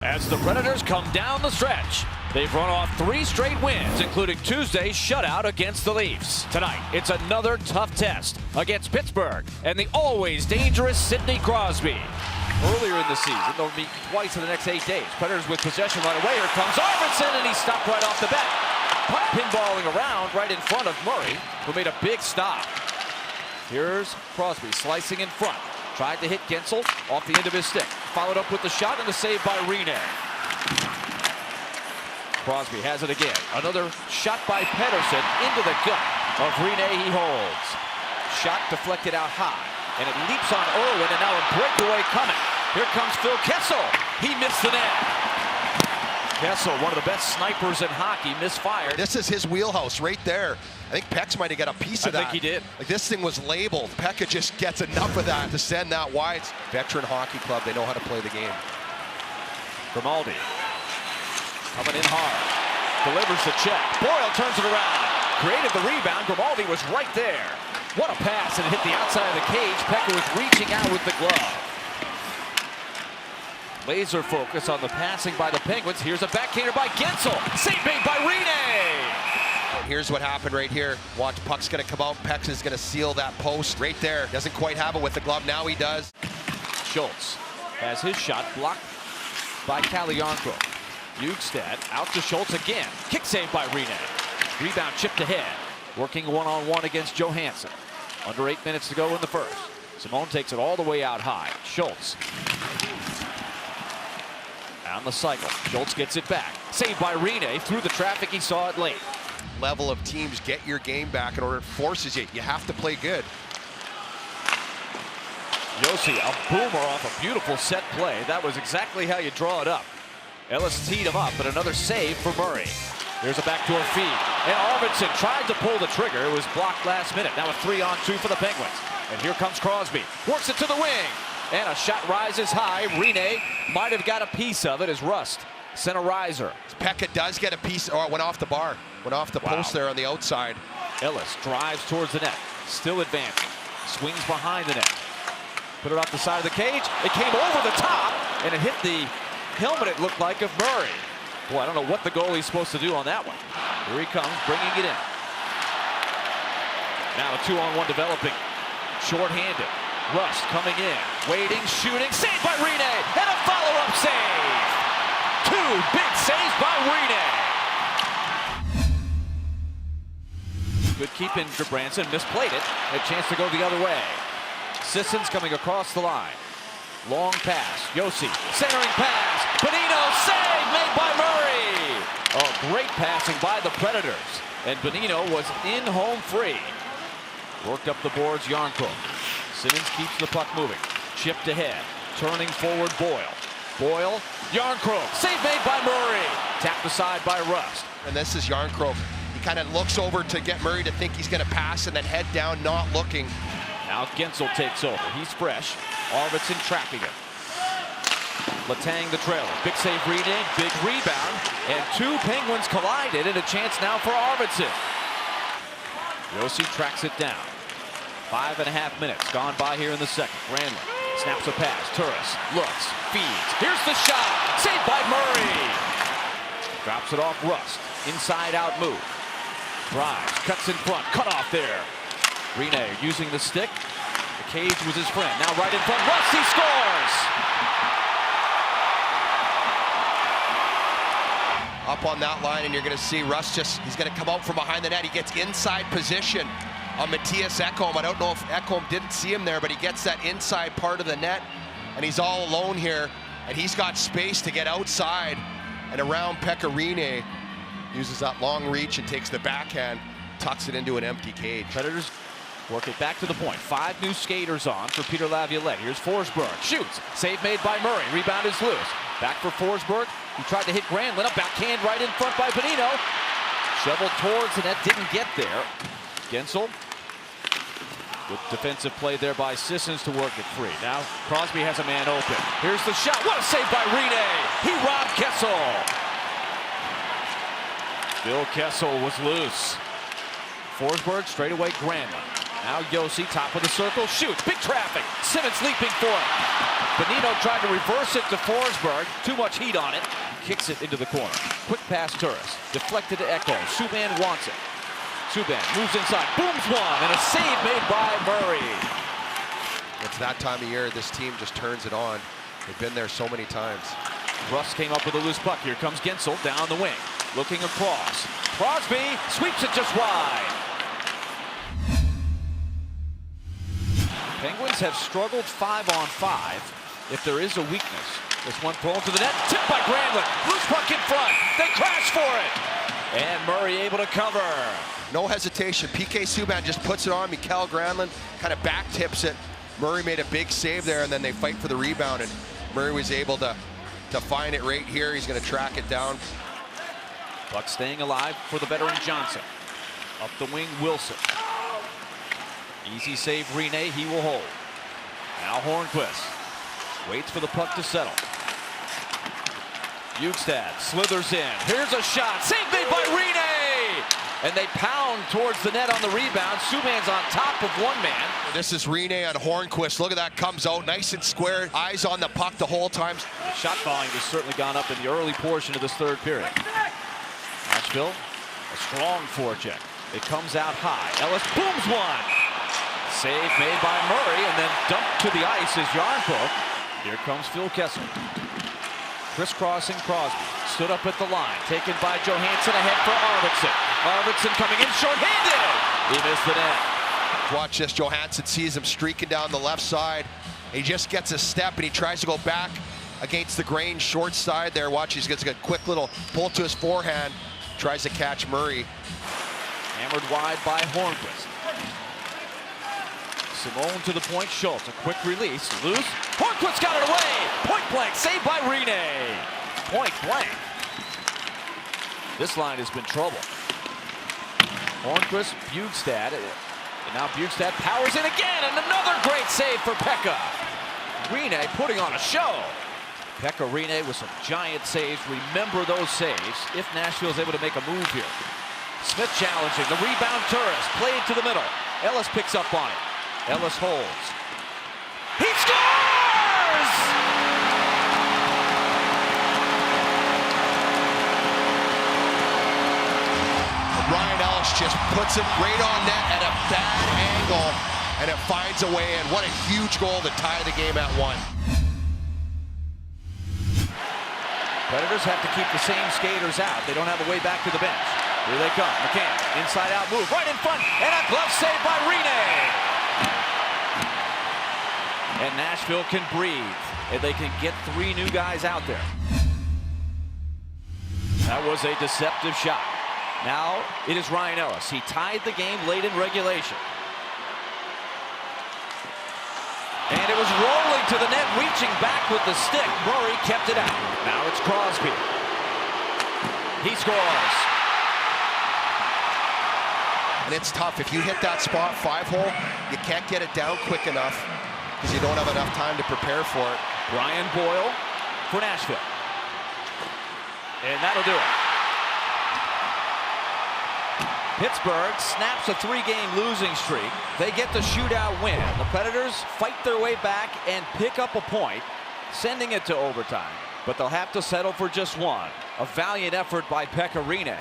As the Predators come down the stretch, they've run off 3 straight wins, including Tuesday's shutout against the Leafs. Tonight, it's another tough test against Pittsburgh and the always dangerous Sidney Crosby. Earlier in the season, they'll meet twice in the next 8 days. Predators with possession right away. Here comes Arvidsson, and he stopped right off the bat. Puck pinballing around right in front of Murray, who made a big stop. Here's Crosby slicing in front. Tried to hit Gensel off the end of his stick. Followed up with the shot and the save by Rinne. Crosby has it again. Another shot by Pettersson into the gut of Rinne. He holds. Shot deflected out high. And it leaps on Irwin, and now a breakaway coming. Here comes Phil Kessel. He missed the net. Kessel, one of the best snipers in hockey, misfired. This is his wheelhouse right there. I think Pex might have got a piece of that. I think he did. Like, this thing was labeled. Pekka just gets enough of that to send that wide. Veteran hockey club, they know how to play the game. Grimaldi coming in hard. Delivers the check. Boyle turns it around. Created the rebound. Grimaldi was right there. What a pass, and it hit the outside of the cage. Pekka was reaching out with the glove. Laser focus on the passing by the Penguins. Here's a backhander by Gensel. Save made by Rinne. Here's what happened right here. Watch, puck's going to come out. Pex is going to seal that post right there. Doesn't quite have it with the glove. Now he does. Schultz has his shot blocked by Calle Jarnkrok. Bjugstad out to Schultz again. Kick save by Rinne. Rebound chipped ahead. Working one-on-one against Johansson. Under 8 minutes to go in the first. Simone takes it all the way out high. Schultz. On the cycle. Schultz gets it back. Saved by Rinne. Through the traffic, he saw it late. Level of teams get your game back in order. It forces you. You have to play good. Josi, a boomer off a beautiful set play. That was exactly how you draw it up. Ellis teed him up, but another save for Murray. Here's a backdoor feed. And Arvidsson tried to pull the trigger. It was blocked last minute. Now a 3-on-2 for the Penguins. And here comes Crosby. Works it to the wing. And a shot rises high. Rinne might have got a piece of it as Rust sent a riser. Pekka does get a piece. Oh, it went off the bar. Went off the post there on the outside. Ellis drives towards the net. Still advancing. Swings behind the net. Put it off the side of the cage. It came over the top. And it hit the helmet, it looked like, of Murray. Boy, I don't know what the goalie's supposed to do on that one. Here he comes, bringing it in. Now a 2-on-1 developing. Short-handed. Rust coming in. Waiting, shooting. Saved by Rinne. And a follow-up save. 2 big saves by Rinne. Good keep in Gudbranson. Misplayed it. A chance to go the other way. Sissons coming across the line. Long pass. Josi. Centering pass. Bonino. Save made by Murray. Oh, great passing by the Predators. And Bonino was in home free. Worked up the boards, Jarnkrok. Simmons keeps the puck moving. Chipped ahead. Turning forward, Boyle. Boyle. Jarnkrok. Save made by Murray. Tapped aside by Rust. And this is Jarnkrok. He kind of looks over to get Murray to think he's going to pass and then head down, not looking. Now Gensel takes over. He's fresh. Arvidsson tracking him. Letang the trailer. Big save, Rinne. Big rebound. And 2 Penguins collided, and a chance now for Arvidsson. Josi tracks it down. 5.5 minutes gone by here in the second. Granlund snaps a pass. Turris looks, feeds. Here's the shot. Saved by Murray. Drops it off Rust. Inside out move. Drives, cuts in front. Cut off there. Rinne using the stick. The cage was his friend. Now right in front. Rust, he scores. Up on that line, and you're going to see Rust he's going to come out from behind the net. He gets inside position on Mattias Ekholm. I don't know if Ekholm didn't see him there, but he gets that inside part of the net, and he's all alone here, and he's got space to get outside and around Pekka Rinne. Uses that long reach and takes the backhand, tucks it into an empty cage. Predators work it back to the point. 5 new skaters on for Peter Laviolette. Here's Forsberg. Shoots. Save made by Murray. Rebound is loose. Back for Forsberg. He tried to hit Granlund. A backhand right in front by Bonino. Shoveled towards the net. Didn't get there. Gensel. Good defensive play there by Sissons to work it free. Now Crosby has a man open. Here's the shot. What a save by Rinne. He robbed Kessel. Phil Kessel was loose. Forsberg straight away Granlund. Now Josi, top of the circle, shoots. Big traffic. Simmons leaping for it. Bonino tried to reverse it to Forsberg. Too much heat on it. Kicks it into the corner. Quick pass, Turris. Deflected to Ekholm. Subban wants it. Subban moves inside. Booms one. And a save made by Murray. It's that time of year, this team just turns it on. They've been there so many times. Russ came up with a loose puck. Here comes Gensel down the wing. Looking across. Crosby sweeps it just wide. Penguins have struggled 5-on-5 if there is a weakness. This one thrown to the net, tipped by Granlund. Loose puck in front, they crash for it. And Murray able to cover. No hesitation, PK Subban just puts it on. Mikael Granlund kind of back tips it. Murray made a big save there, and then they fight for the rebound, and Murray was able to find it right here. He's going to track it down. Puck staying alive for the veteran Johnson. Up the wing, Wilson. Easy save, Rinne, he will hold. Now Hornquist waits for the puck to settle. Bjugstad slithers in. Here's a shot, save made by Rinne! And they pound towards the net on the rebound. Subban's on top of one man. This is Rinne on Hornquist. Look at that, comes out nice and square. Eyes on the puck the whole time. The shot volume has certainly gone up in the early portion of this third period. Nashville, a strong forecheck. It comes out high. Ellis booms one. Save made by Murray, and then dumped to the ice is Jarnkrok. Here comes Phil Kessel. Crisscrossing Crosby. Stood up at the line. Taken by Johansson ahead for Arvidsson. Arvidsson coming in short-handed. He missed the net. Watch this. Johansson sees him streaking down the left side. He just gets a step, and he tries to go back against the grain short side there. Watch, he gets a quick little pull to his forehand. Tries to catch Murray. Hammered wide by Hornquist. Simone to the point, Schultz, a quick release, loose. Hornquist got it away! Point blank, saved by Rinne. Point blank. This line has been trouble. Hornquist, Bjugstad, and now Bjugstad powers in again, and another great save for Pekka. Rinne putting on a show. Pekka Rinne with some giant saves. Remember those saves if Nashville is able to make a move here. Smith challenging, the rebound, Turris, played to the middle. Ellis picks up on it. Ellis holds. He scores! Ryan Ellis just puts it right on net at a bad angle, and it finds a way in. What a huge goal to tie the game at 1. Predators have to keep the same skaters out. They don't have a way back to the bench. Here they come. McCann, inside out move, right in front, and a glove save by Rinne. And Nashville can breathe, and they can get 3 new guys out there. That was a deceptive shot. Now it is Ryan Ellis. He tied the game late in regulation. And it was rolling to the net, reaching back with the stick. Murray kept it out. Now it's Crosby. He scores. And it's tough. If you hit that spot 5-hole, you can't get it down quick enough because you don't have enough time to prepare for it. Brian Boyle for Nashville. And that'll do it. Pittsburgh snaps a 3-game losing streak. They get the shootout win. The Predators fight their way back and pick up a point, sending it to overtime. But they'll have to settle for just one. A valiant effort by Pekka Rinne.